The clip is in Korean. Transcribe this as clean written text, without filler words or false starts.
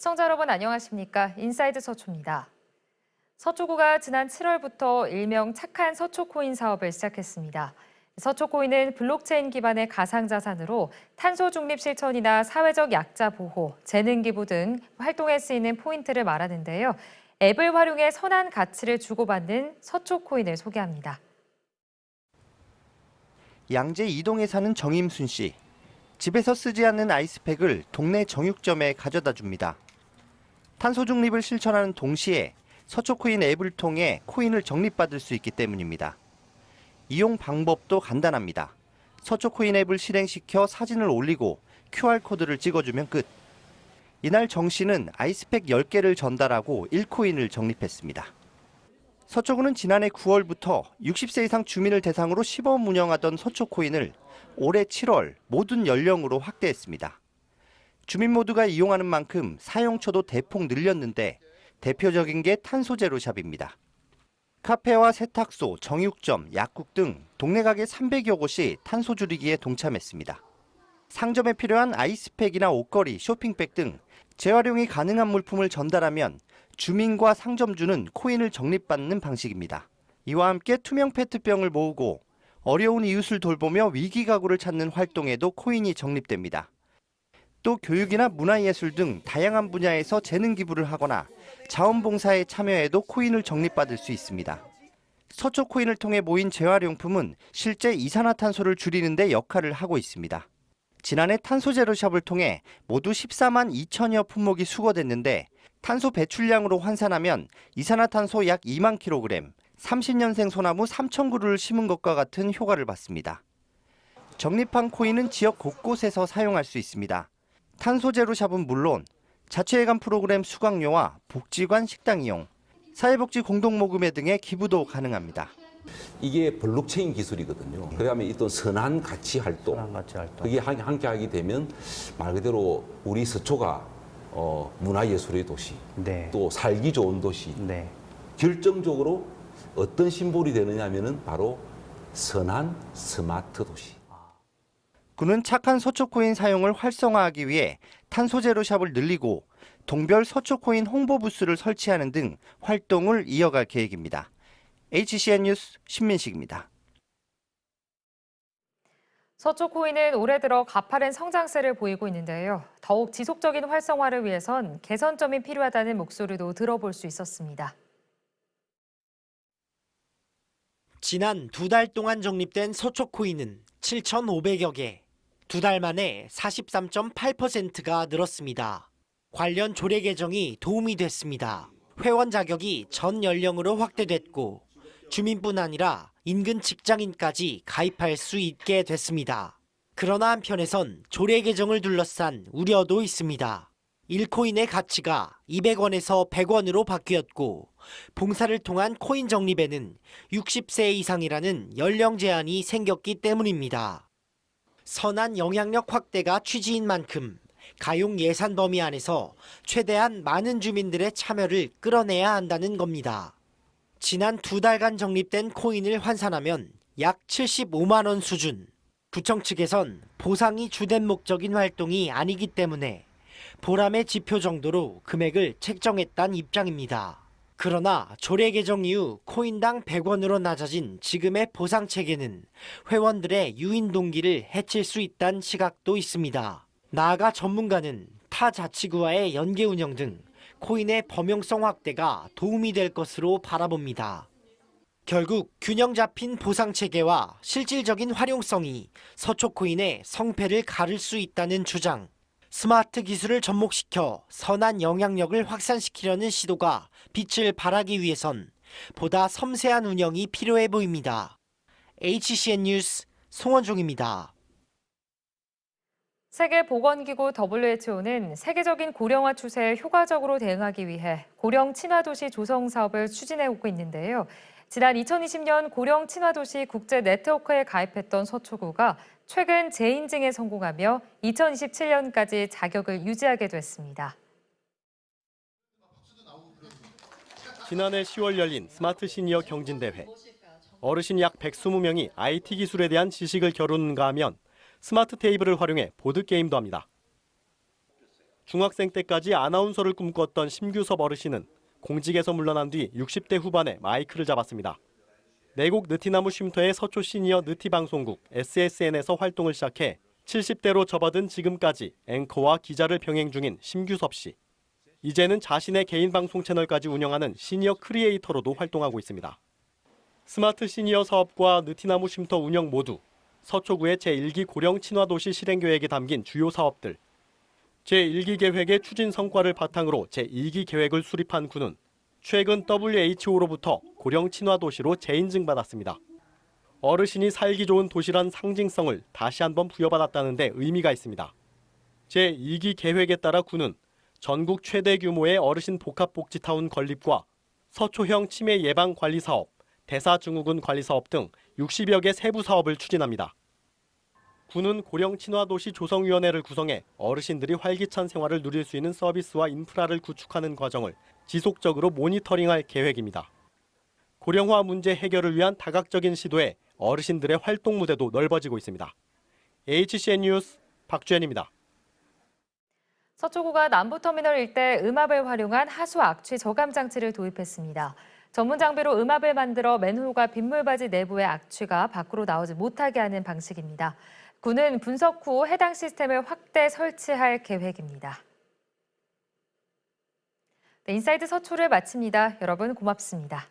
시청자 여러분 안녕하십니까? 인사이드 서초입니다. 서초구가 지난 7월부터 일명 착한 서초코인 사업을 시작했습니다. 서초코인은 블록체인 기반의 가상자산으로 탄소 중립 실천이나 사회적 약자 보호, 재능 기부 등 활동에 쓰이는 포인트를 말하는데요. 앱을 활용해 선한 가치를 주고받는 서초코인을 소개합니다. 양재 이동에 사는 정임순 씨. 집에서 쓰지 않는 아이스팩을 동네 정육점에 가져다 줍니다. 탄소 중립을 실천하는 동시에 서초코인 앱을 통해 코인을 적립받을 수 있기 때문입니다. 이용 방법도 간단합니다. 서초코인 앱을 실행시켜 사진을 올리고 QR코드를 찍어주면 끝. 이날 정 씨는 아이스팩 10개를 전달하고 1코인을 적립했습니다. 서초구는 지난해 9월부터 60세 이상 주민을 대상으로 시범 운영하던 서초코인을 올해 7월 모든 연령으로 확대했습니다. 주민 모두가 이용하는 만큼 사용처도 대폭 늘렸는데 대표적인 게 탄소제로샵입니다. 카페와 세탁소, 정육점, 약국 등 동네 가게 300여 곳이 탄소 줄이기에 동참했습니다. 상점에 필요한 아이스팩이나 옷걸이, 쇼핑백 등 재활용이 가능한 물품을 전달하면 주민과 상점주는 코인을 적립받는 방식입니다. 이와 함께 투명 페트병을 모으고 어려운 이웃을 돌보며 위기 가구를 찾는 활동에도 코인이 적립됩니다. 또 교육이나 문화예술 등 다양한 분야에서 재능 기부를 하거나 자원봉사에 참여해도 코인을 적립받을 수 있습니다. 서초코인을 통해 모인 재활용품은 실제 이산화탄소를 줄이는 데 역할을 하고 있습니다. 지난해 탄소제로샵을 통해 모두 14만 2천여 품목이 수거됐는데 탄소 배출량으로 환산하면 이산화탄소 약 2만 kg, 30년생 소나무 3천 그루를 심은 것과 같은 효과를 봤습니다. 적립한 코인은 지역 곳곳에서 사용할 수 있습니다. 탄소제로샵은 물론 자치회관 프로그램 수강료와 복지관 식당 이용, 사회복지 공동모금회 등의 기부도 가능합니다. 이게 블록체인 기술이거든요. 그다음에 어떤 선한 가치 활동, 그게 함께 하게 되면 말 그대로 우리 서초가 문화예술의 도시, 또 살기 좋은 도시, 결정적으로 어떤 심볼이 되느냐 하면은 바로 선한 스마트 도시. 구는 착한 서초코인 사용을 활성화하기 위해 탄소제로샵을 늘리고 동별 서초코인 홍보 부스를 설치하는 등 활동을 이어갈 계획입니다. HCN 뉴스 신민식입니다. 서초코인은 올해 들어 가파른 성장세를 보이고 있는데요. 더욱 지속적인 활성화를 위해선 개선점이 필요하다는 목소리도 들어볼 수 있었습니다. 지난 2달 동안 적립된 서초코인은 7,500여 개, 2달 만에 43.8%가 늘었습니다. 관련 조례 개정이 도움이 됐습니다. 회원 자격이 전 연령으로 확대됐고 주민뿐 아니라 인근 직장인까지 가입할 수 있게 됐습니다. 그러나 한편에선 조례 개정을 둘러싼 우려도 있습니다. 1코인의 가치가 200원에서 100원으로 바뀌었고 봉사를 통한 코인 적립에는 60세 이상이라는 연령 제한이 생겼기 때문입니다. 선한 영향력 확대가 취지인 만큼 가용 예산 범위 안에서 최대한 많은 주민들의 참여를 끌어내야 한다는 겁니다. 지난 2달간 적립된 코인을 환산하면 약 75만 원 수준. 구청 측에선 보상이 주된 목적인 활동이 아니기 때문에 보람의 지표 정도로 금액을 책정했다는 입장입니다. 그러나 조례 개정 이후 코인당 100원으로 낮아진 지금의 보상 체계는 회원들의 유인 동기를 해칠 수 있다는 시각도 있습니다. 나아가 전문가는 타 자치구와의 연계 운영 등 코인의 범용성 확대가 도움이 될 것으로 바라봅니다. 결국 균형 잡힌 보상 체계와 실질적인 활용성이 서초코인의 성패를 가를 수 있다는 주장. 스마트 기술을 접목시켜 선한 영향력을 확산시키려는 시도가 빛을 발하기 위해선 보다 섬세한 운영이 필요해 보입니다. HCN 뉴스 송원종입니다. 세계보건기구 WHO는 세계적인 고령화 추세에 효과적으로 대응하기 위해 고령 친화도시 조성 사업을 추진해오고 있는데요. 지난 2020년 고령 친화도시 국제 네트워크에 가입했던 서초구가 최근 재인증에 성공하며 2027년까지 자격을 유지하게 됐습니다. 지난해 10월 열린 스마트 시니어 경진대회. 어르신 약 120명이 IT 기술에 대한 지식을 겨루는가 하면 스마트 테이블을 활용해 보드게임도 합니다. 중학생 때까지 아나운서를 꿈꿨던 심규섭 어르신은 공직에서 물러난 뒤 60대 후반에 마이크를 잡았습니다. 내곡 느티나무 쉼터의 서초 시니어 느티 방송국 SSN에서 활동을 시작해 70대로 접어든 지금까지 앵커와 기자를 병행 중인 심규섭 씨. 이제는 자신의 개인 방송 채널까지 운영하는 시니어 크리에이터로도 활동하고 있습니다. 스마트 시니어 사업과 느티나무 쉼터 운영 모두 서초구의 제1기 고령 친화도시 실행 계획에 담긴 주요 사업들. 제1기 계획의 추진 성과를 바탕으로 제2기 계획을 수립한 구는 최근 WHO로부터 고령 친화도시로 재인증받았습니다. 어르신이 살기 좋은 도시란 상징성을 다시 한번 부여받았다는 데 의미가 있습니다. 제2기 계획에 따라 구는 전국 최대 규모의 어르신 복합복지타운 건립과 서초형 치매 예방 관리 사업, 대사증후군 관리 사업 등 60여 개 세부 사업을 추진합니다. 구는 고령 친화도시 조성위원회를 구성해 어르신들이 활기찬 생활을 누릴 수 있는 서비스와 인프라를 구축하는 과정을 지속적으로 모니터링할 계획입니다. 고령화 문제 해결을 위한 다각적인 시도에 어르신들의 활동 무대도 넓어지고 있습니다. HCN 뉴스 박주현입니다. 서초구가 남부터미널 일대 음압을 활용한 하수 악취 저감 장치를 도입했습니다. 전문 장비로 음압을 만들어 맨홀과 빗물바지 내부의 악취가 밖으로 나오지 못하게 하는 방식입니다. 구는 분석 후 해당 시스템을 확대 설치할 계획입니다. 네, 인사이드 서초를 마칩니다. 여러분 고맙습니다.